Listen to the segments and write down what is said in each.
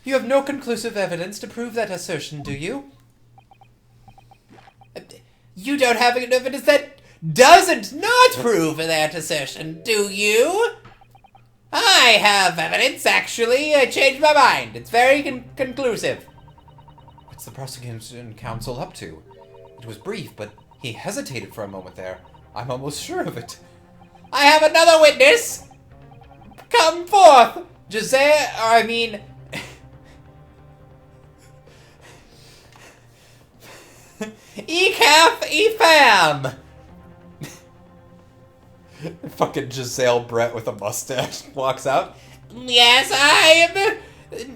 You have no conclusive evidence to prove that assertion, do you? You don't have any evidence that doesn't not prove that assertion, do you? I have evidence, actually. I changed my mind. It's very conclusive. What's the prosecution counsel up to? It was brief, but he hesitated for a moment there. I'm almost sure of it. I have another witness! Come forth! Ecaf Efam! Fucking Giselle Brett with a mustache walks out. Yes, I am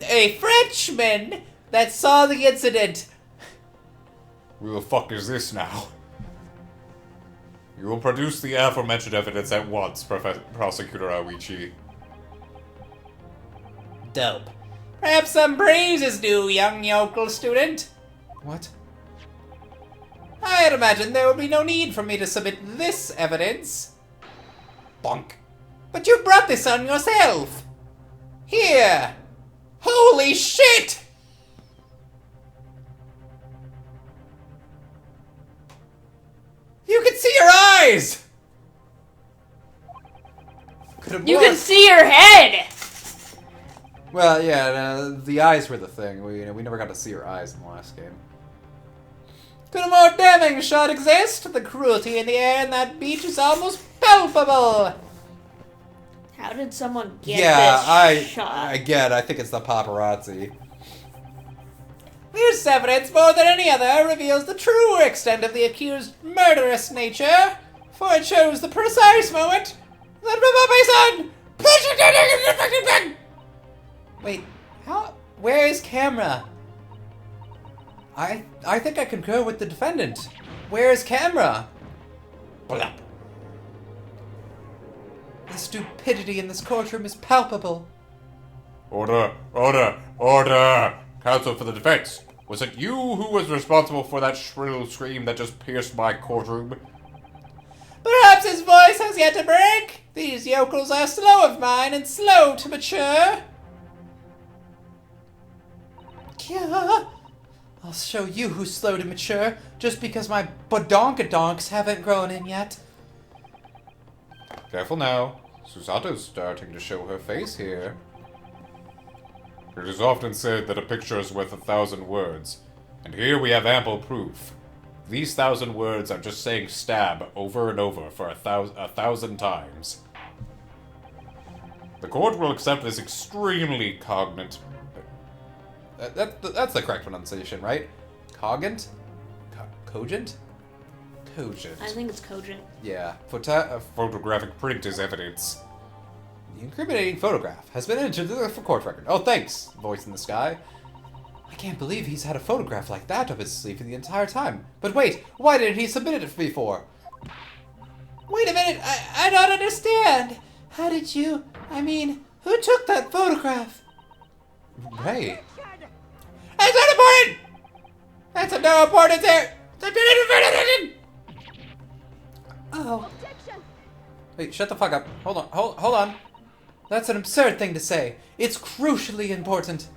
a Frenchman that saw the incident. Who the fuck is this now? You will produce the aforementioned evidence at once, Prosecutor Awichi. Dope. Perhaps some praise is due, young yokel student. What? I'd imagine there would be no need for me to submit this evidence. Bonk. But you brought this on yourself. Here. Holy shit! You can see your eyes! You can see your head! Well, yeah, the eyes were the thing. We never got to see her eyes in the last game. Could a more damning shot exist? The cruelty in the air in that beach is almost palpable. How did someone get this shot? I think it's the paparazzi. This evidence, more than any other, reveals the true extent of the accused's murderous nature, for it shows the precise moment that my son... Wait, how? Where is camera? I think I concur with the defendant. Where is camera? Blah. The stupidity in this courtroom is palpable. Order! Order! Order! Counsel for the defense. Was it you who was responsible for that shrill scream that just pierced my courtroom? Perhaps his voice has yet to break. These yokels are slow of mind and slow to mature. Yeah. I'll show you who's slow to mature, just because my badonkadonks haven't grown in yet. Careful now. Susato's starting to show her face here. It is often said that a picture is worth 1,000 words, and here we have ample proof. These 1,000 words are just saying stab over and over for a thousand times. The court will accept this extremely cognate... That's the correct pronunciation, right? Cogent? Cogent? Cogent. I think it's cogent. Yeah. Photographic print is evidence. The incriminating photograph has been entered into the court record. Oh, thanks, voice in the sky. I can't believe he's had a photograph like that up his sleeve for the entire time. But wait, why didn't he submit it before? Wait a minute, I don't understand. How did you... who took that photograph? Right. That's not important! That's of no importance here! Oh. Wait, shut the fuck up. Hold on, hold on. That's an absurd thing to say. It's crucially important.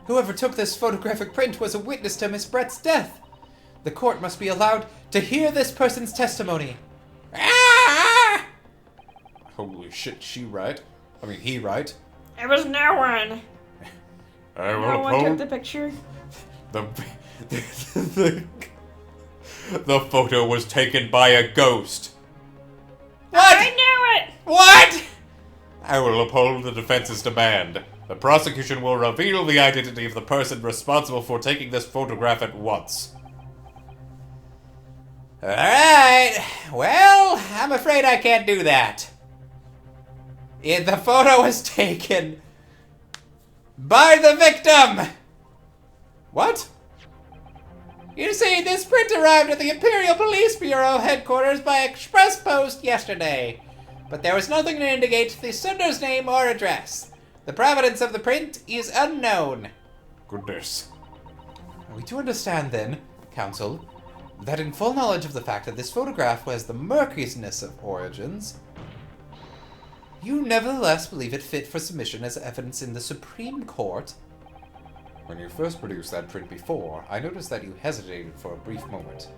Whoever took this photographic print was a witness to Miss Brett's death. The court must be allowed to hear this person's testimony. Ah! Holy shit, she right? I mean, he right? There was no one. No one took the picture. The photo was taken by a ghost. What? I knew it! What? I will uphold the defense's demand. The prosecution will reveal the identity of the person responsible for taking this photograph at once. Alright. Well, I'm afraid I can't do that. The photo was taken by the victim! What? You see, this print arrived at the Imperial Police Bureau headquarters by express post yesterday, but there was nothing to indicate the sender's name or address. The provenance of the print is unknown. Goodness. Are we to understand, then, counsel, that in full knowledge of the fact that this photograph was the murkiness of origins, You nevertheless believe it fit for submission as evidence in the Supreme Court? When you first produced that print before, I noticed that you hesitated for a brief moment.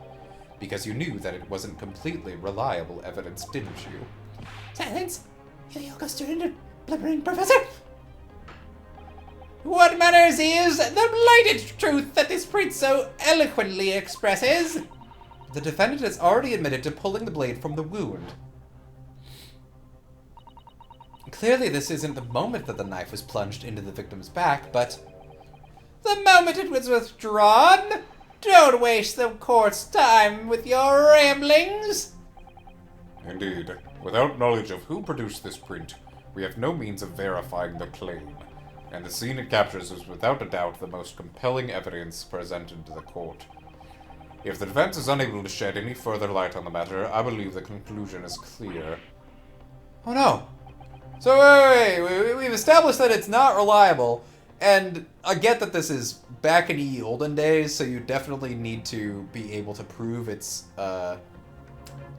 Because you knew that it wasn't completely reliable evidence, didn't you? Silence! You yoga student and blubbering professor! What matters is the blighted truth that this print so eloquently expresses. The defendant has already admitted to pulling the blade from the wound. Clearly this isn't the moment that the knife was plunged into the victim's back, but... The moment it was withdrawn? Don't waste the court's time with your ramblings. Indeed. Without knowledge of who produced this print, we have no means of verifying the claim, and the scene it captures is without a doubt the most compelling evidence presented to the court. If the defense is unable to shed any further light on the matter, I believe the conclusion is clear. Oh no! So wait, we've established that it's not reliable, and I get that this is back in the olden days, so you definitely need to be able to prove its,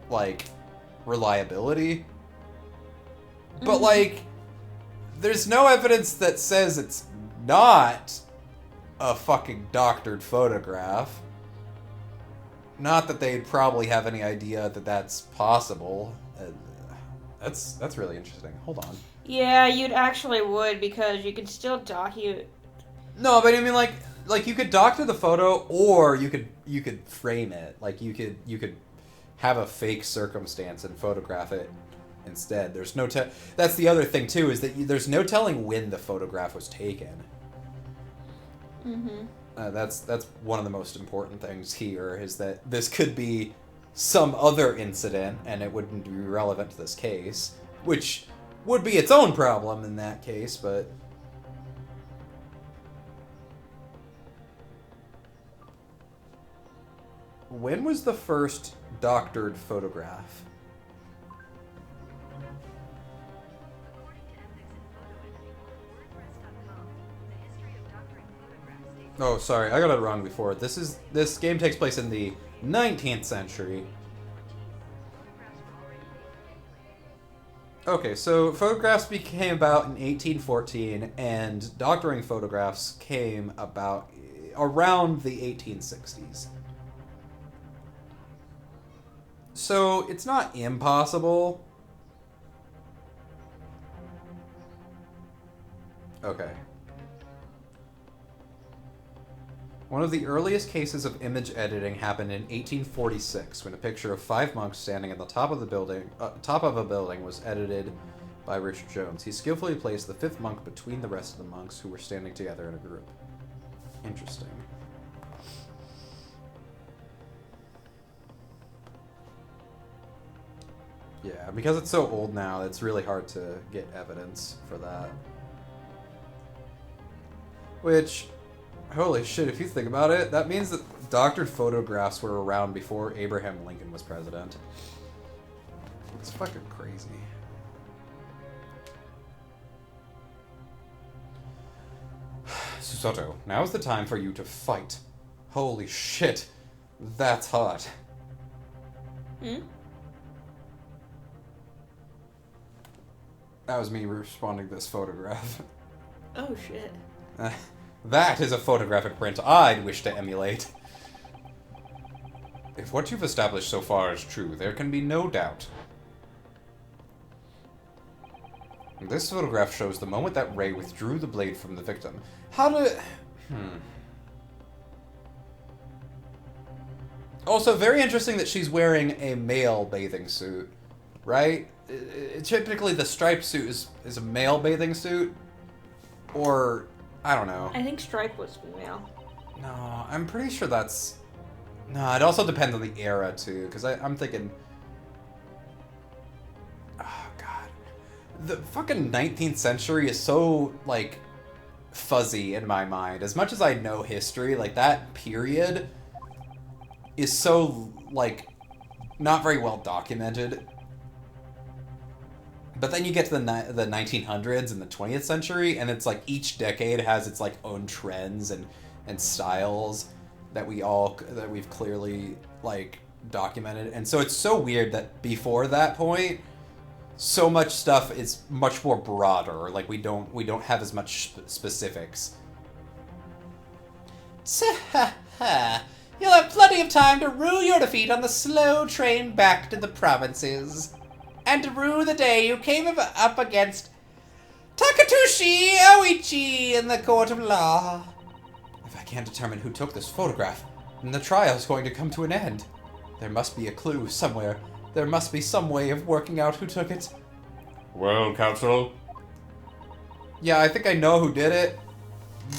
like, reliability. But, like, there's no evidence that says it's not a fucking doctored photograph. Not that they'd probably have any idea that that's possible. That's really interesting. Hold on. Yeah, you'd actually would, because you could still document. No, but I mean, like you could doctor the photo, or you could frame it. Like you could have a fake circumstance and photograph it instead. There's no that's the other thing too, is that there's no telling when the photograph was taken. Mm-hmm. That's one of the most important things here, is that this could be some other incident and it wouldn't be relevant to this case, which would be its own problem in that case, but... When was the first doctored photograph? Oh, sorry, I got it wrong before. This game takes place in the 19th century. Okay, so photographs became about in 1814, and doctoring photographs came about around the 1860s. So it's not impossible. Okay. One of the earliest cases of image editing happened in 1846, when a picture of 5 monks standing at the top of a building was edited by Richard Jones. He skillfully placed the 5th monk between the rest of the monks, who were standing together in a group. Interesting. Yeah, because it's so old now, it's really hard to get evidence for that. Which... Holy shit, if you think about it, that means that doctored photographs were around before Abraham Lincoln was president. It's fucking crazy. Susato, now's the time for you to fight. Holy shit, that's hot. Hmm? That was me responding to this photograph. Oh shit. That is a photographic print I'd wish to emulate. If what you've established so far is true, there can be no doubt. This photograph shows the moment that Ray withdrew the blade from the victim. How to... Also, very interesting that she's wearing a male bathing suit, right? Typically the striped suit is a male bathing suit, or... I don't know. I think Stripe was female. No, I'm pretty sure that's... No, it also depends on the era, too, because I'm thinking... Oh, God. The fucking 19th century is so, like, fuzzy in my mind. As much as I know history, like, that period is so, like, not very well documented. But then you get to the 1900s and the 20th century, and it's like each decade has its like own trends and styles that we've clearly like documented. And so it's so weird that before that point, so much stuff is much more broader. Like we don't have as much specifics. You'll have plenty of time to rue your defeat on the slow train back to the provinces, and to rue the day you came up against Takatoshi Oichi in the court of law. If I can't determine who took this photograph, then the trial's going to come to an end. There must be a clue somewhere. There must be some way of working out who took it. Well, Counsel? Yeah, I think I know who did it,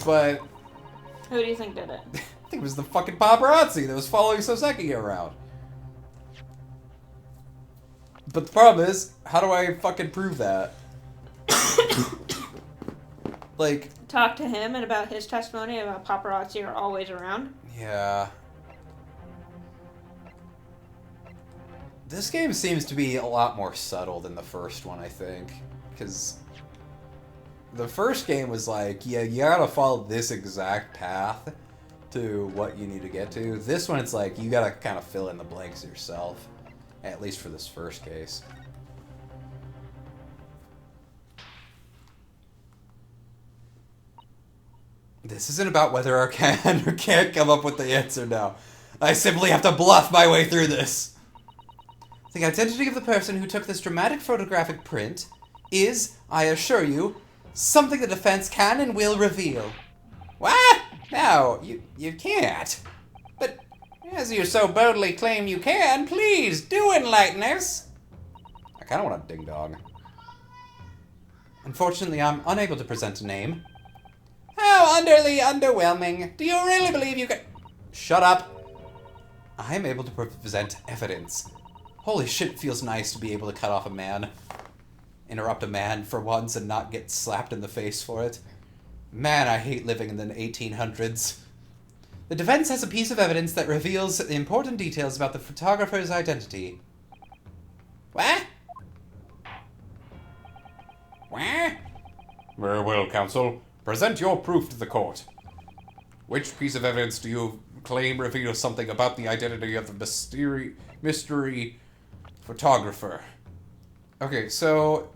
but... Who do you think did it? I think it was the fucking paparazzi that was following Soseki around. But the problem is, how do I fucking prove that? Like... Talk to him and about his testimony about paparazzi are always around. Yeah. This game seems to be a lot more subtle than the first one, I think. Because the first game was like, yeah, you gotta follow this exact path to what you need to get to. This one, it's like, you gotta kind of fill in the blanks yourself. At least for this first case. This isn't about whether I can or can't come up with the answer now. I simply have to bluff my way through this. The identity of the person who took this dramatic photographic print is, I assure you, something the defense can and will reveal. What? No, you can't. But as you so boldly claim you can, please do enlighten us. I kind of want a ding-dong. Unfortunately, I'm unable to present a name. How utterly underwhelming. Do you really believe you can... Shut up. I am able to present evidence. Holy shit, it feels nice to be able to cut off a man. Interrupt a man for once and not get slapped in the face for it. Man, I hate living in the 1800s. The defense has a piece of evidence that reveals important details about the photographer's identity. What? What? Very well, Counsel. Present your proof to the court. Which piece of evidence do you claim reveals something about the identity of the mystery photographer? Okay, so...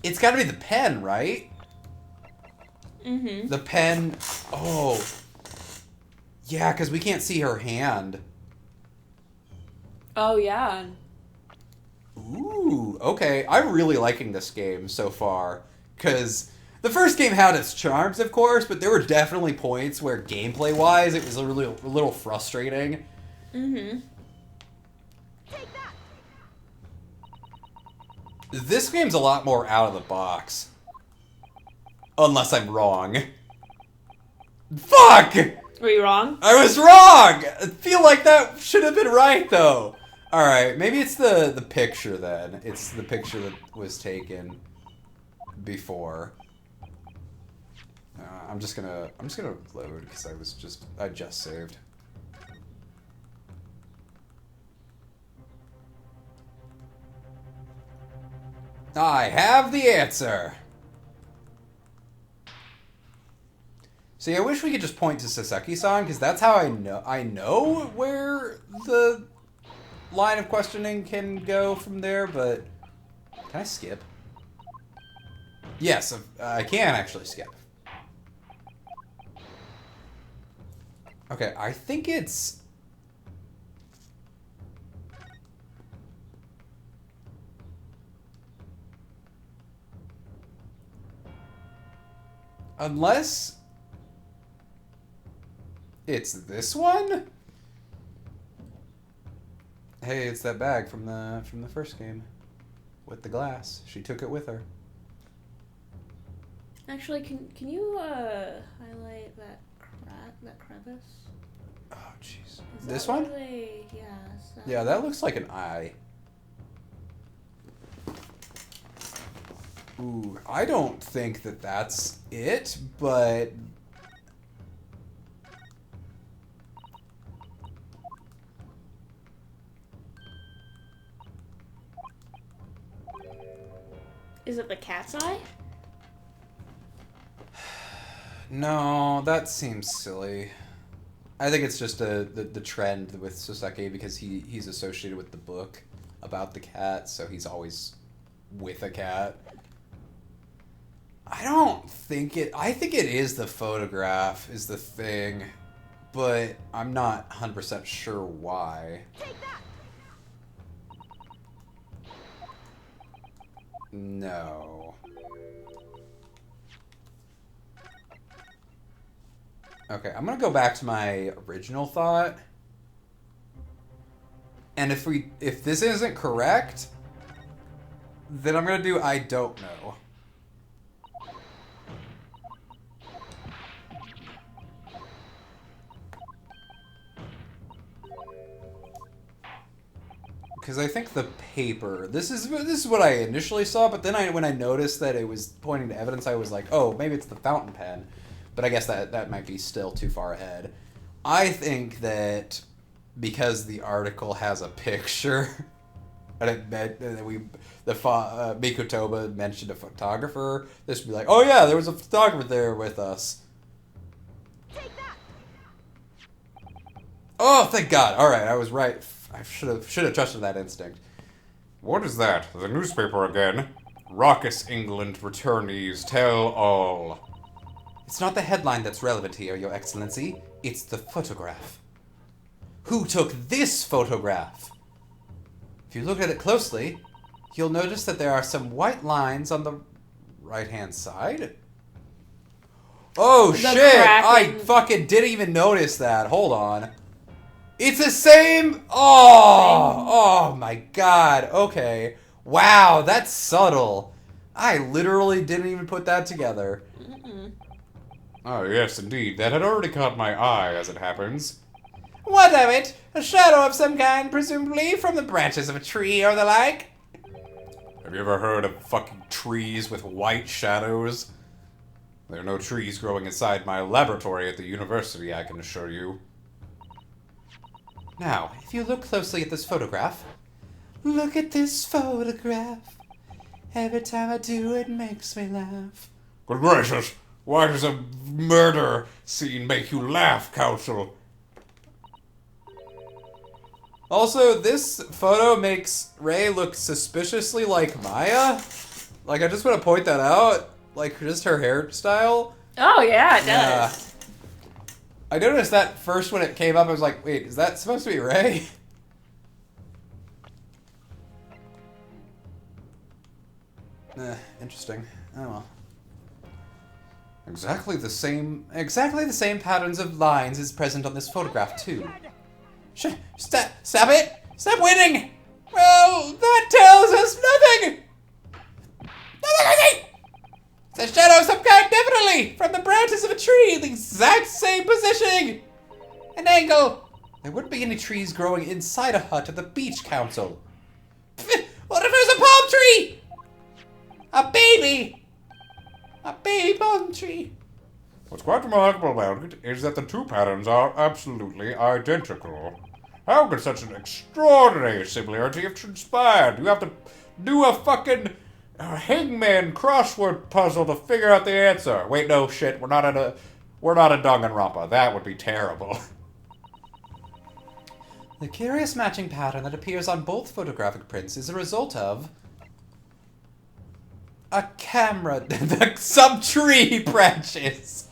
It's gotta be the pen, right? Mm-hmm. The pen... Oh. Yeah, because we can't see her hand. Oh, yeah. Ooh, okay. I'm really liking this game so far. Because the first game had its charms, of course, but there were definitely points where gameplay-wise it was a little frustrating. Mm-hmm. This game's a lot more out of the box. Unless I'm wrong. Fuck! Were you wrong? I was wrong! I feel like that should have been right, though. Alright, maybe it's the picture, then. It's the picture that was taken before. I'm just gonna load, because I just saved. I have the answer! See, I wish we could just point to Soseki-san, because that's how I know where the line of questioning can go from there, but... Can I skip? Yes, I can actually skip. Okay, I think it's... Unless... It's this one? Hey, it's that bag from the first game. With the glass. She took it with her. Actually, can you highlight that crevice? Oh, jeez. This one? Yeah, that looks like an eye. Ooh, I don't think that that's it, but... Is it the cat's eye? No, that seems silly. I think it's just the trend with Soseki because he's associated with the book about the cat, so he's always with a cat. I don't think it... I think it is the photograph is the thing, but I'm not 100% sure why. No. Okay, I'm gonna go back to my original thought. And if this isn't correct, then I'm gonna do I don't know. Because I think the paper, this is what I initially saw, but then when I noticed that it was pointing to evidence, I was like, oh, maybe it's the fountain pen. But I guess that might be still too far ahead. I think that because the article has a picture, and Mikotoba mentioned a photographer, this would be like, oh yeah, there was a photographer there with us. Oh, thank God! All right, I was right. I should have trusted that instinct. What is that? The newspaper again? Raucous England returnees tell all. It's not the headline that's relevant here, Your Excellency. It's the photograph. Who took this photograph? If you look at it closely, you'll notice that there are some white lines on the right-hand side. Oh, shit! I fucking didn't even notice that. Hold on. It's the same... Oh my God. Okay. Wow, that's subtle. I literally didn't even put that together. Oh, yes, indeed. That had already caught my eye, as it happens. What of it? A shadow of some kind, presumably, from the branches of a tree or the like? Have you ever heard of fucking trees with white shadows? There are no trees growing inside my laboratory at the university, I can assure you. Now, if you look closely at this photograph... Look at this photograph. Every time I do, it makes me laugh. Good gracious! Why does a murder scene make you laugh, Counsel? Also, this photo makes Rei look suspiciously like Maya. Like, I just want to point that out. Like, just her hairstyle. Oh, yeah, it does. I noticed that first when it came up, I was like, wait, is that supposed to be Rei? Interesting. Oh well. Exactly the same patterns of lines is present on this photograph, too. Stop it! Stop winning! Well, that tells us nothing! Nothing! It's a shadow of some kind, definitely! From the branches of a tree in the exact same positioning! An angle! There wouldn't be any trees growing inside a hut at the beach council. What if there's a palm tree? A baby! A baby palm tree. What's quite remarkable about it is that the two patterns are absolutely identical. How could such an extraordinary similarity have transpired? You have to do a fucking hangman crossword puzzle to figure out the answer. Wait, no shit. We're not in Danganronpa. That would be terrible. The curious matching pattern that appears on both photographic prints is a result of a camera, some tree branches.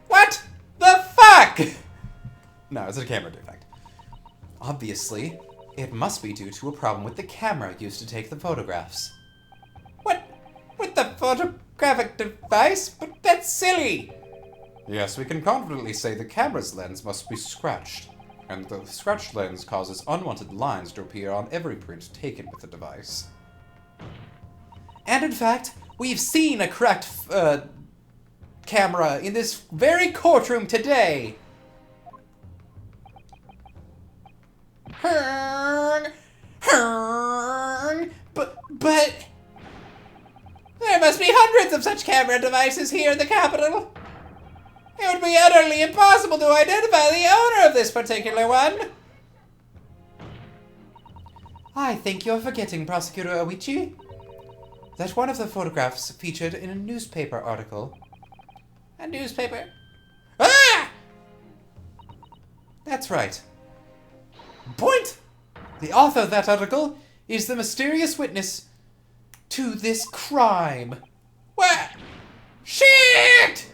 What the fuck? No, it's a camera defect. Obviously, it must be due to a problem with the camera used to take the photographs. What? With the photographic device? But that's silly. Yes, we can confidently say the camera's lens must be scratched, and the scratched lens causes unwanted lines to appear on every print taken with the device. And in fact, we've seen a cracked camera in this very courtroom today. But there must be hundreds of such camera devices here in the capital. It would be utterly impossible to identify the owner of this particular one. I think you're forgetting, Prosecutor Oichi, that one of the photographs featured in a newspaper article. A newspaper? Ah! That's right. Point! The author of that article is the mysterious witness to this crime. What? Shit!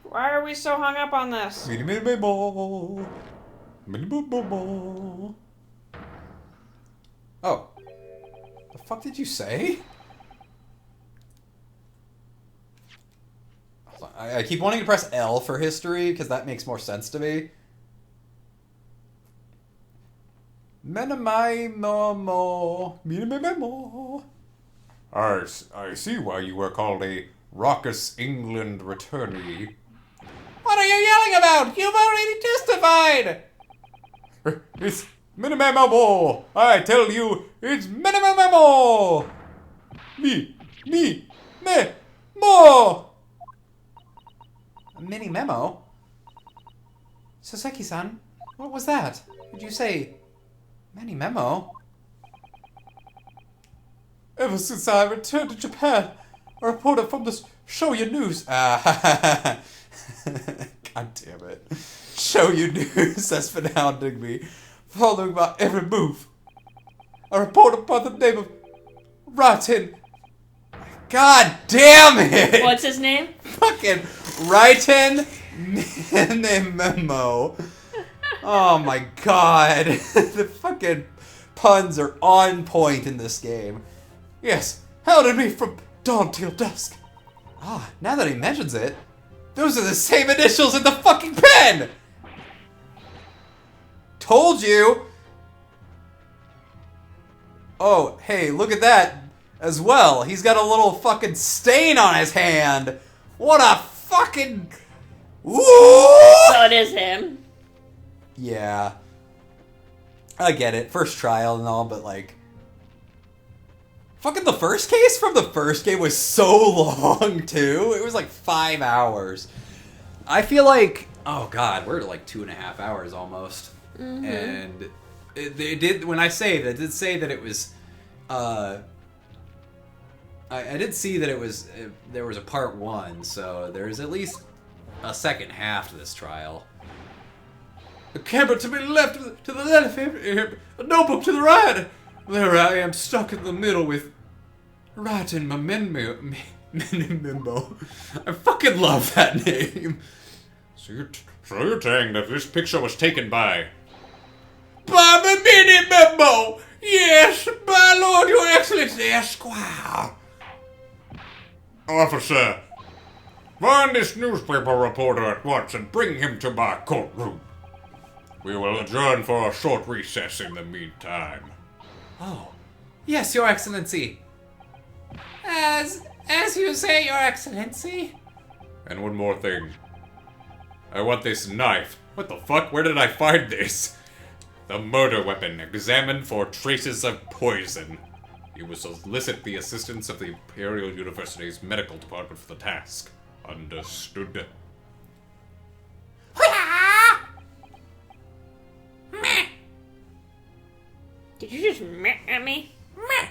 Why are we so hung up on this? Oh. The fuck did you say? Hold on. I keep wanting to press L for history, because that makes more sense to me. I see why you were called a raucous England returnee. What are you yelling about? You've already testified! It's Minimemo! I tell you, it's Minimemo! Me, more! A mini memo? Soseki-san, what was that? Did you say mini memo? Ever since I returned to Japan, a reporter from the Shoyu News. God damn it. Shoyu News has been hounding me, following my every move. A reporter by the name of Raten. God damn it! What's his name? Fucking Raiten Memo. Oh my god. The fucking puns are on point in this game. Yes, hounded me from dawn till dusk. Ah, now that he mentions it, those are the same initials in the fucking pen! Told you! Oh, hey, look at that as well. He's got a little fucking stain on his hand. What a fucking... Woo! So it is him. Yeah. I get it. First trial and all, but like... Fucking the first case from the first game was so long, too. It was like 5 hours. I feel like... Oh, God. We're at like 2.5 hours almost. Mm-hmm. And they did... When I say that, it did say that it was... I did see that it was... there was a part 1, so there's at least a second half to this trial. A camera to the left, a notebook to the right. There I am, stuck in the middle with Raten Memo. I fucking love that name. So you're saying that this picture was taken by Baba Mini Memo! Yes, my lord, your excellency, Esquire. Officer, find this newspaper reporter at once and bring him to my courtroom. We will adjourn for a short recess in the meantime. Oh, yes, your excellency. As you say, your excellency. And one more thing. I want this knife. What the fuck? Where did I find this? The murder weapon, examined for traces of poison. You will solicit the assistance of the Imperial University's medical department for the task. Understood? Did you just meh at me? Meh.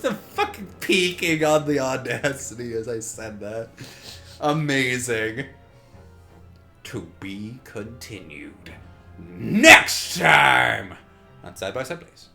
The fucking peeking on the audacity as I said that. Amazing. To be continued next time on Side by Side Plays.